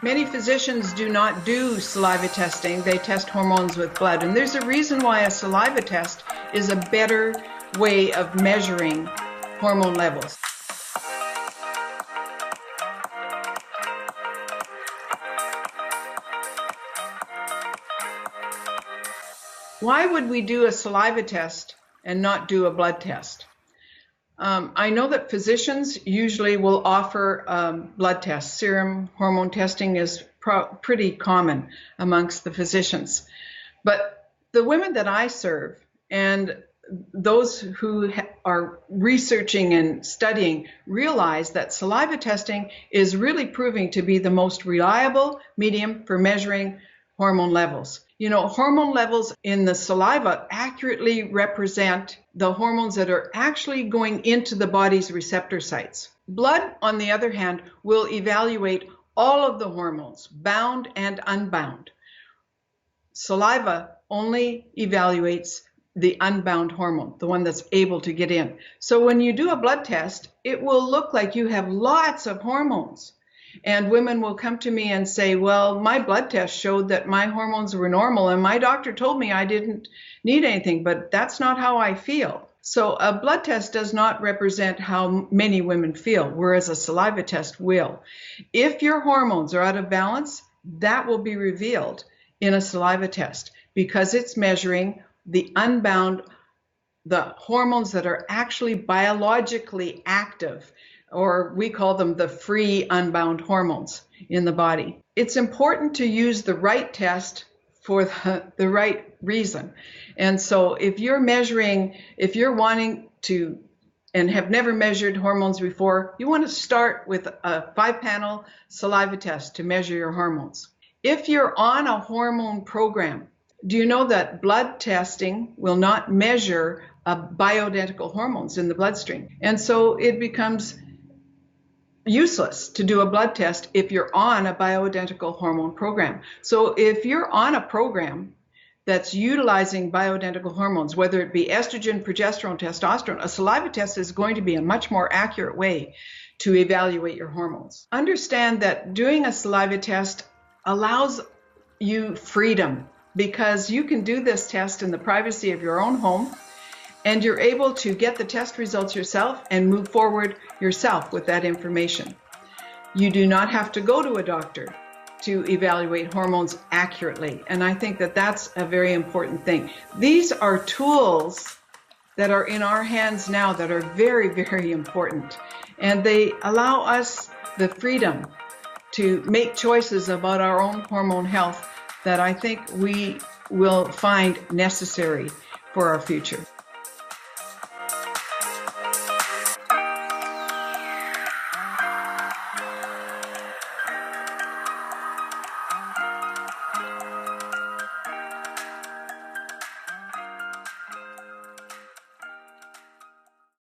Many physicians do not do saliva testing. They test hormones with blood. And there's a reason why a saliva test is a better way of measuring hormone levels. Why would we do a saliva test and not do a blood test? I know that physicians usually will offer blood tests. Serum hormone testing is pretty common amongst the physicians. But the women that I serve and those who are researching and studying realize that saliva testing is really proving to be the most reliable medium for measuring hormone levels. You know, hormone levels in the saliva accurately represent the hormones that are actually going into the body's receptor sites. Blood, on the other hand, will evaluate all of the hormones, bound and unbound. Saliva only evaluates the unbound hormone, the one that's able to get in. So when you do a blood test, it will look like you have lots of hormones. And women will come to me and say, well, my blood test showed that my hormones were normal and my doctor told me I didn't need anything, but that's not how I feel. So a blood test does not represent how many women feel, whereas a saliva test will. If your hormones are out of balance, that will be revealed in a saliva test because it's measuring the unbound, the hormones that are actually biologically active, or we call them the free unbound hormones in the body. It's important to use the right test for the right reason. And so if you're wanting to and have never measured hormones before, you want to start with a 5-panel saliva test to measure your hormones. If you're on a hormone program, do you know that blood testing will not measure bioidentical hormones in the bloodstream? And so it becomes useless to do a blood test if you're on a bioidentical hormone program. So if you're on a program that's utilizing bioidentical hormones, whether it be estrogen, progesterone, testosterone, a saliva test is going to be a much more accurate way to evaluate your hormones. Understand that doing a saliva test allows you freedom because you can do this test in the privacy of your own home, and you're able to get the test results yourself and move forward yourself with that information. You do not have to go to a doctor to evaluate hormones accurately, and I think that that's a very important thing. These are tools that are in our hands now that are very, very important, and they allow us the freedom to make choices about our own hormone health that I think we will find necessary for our future.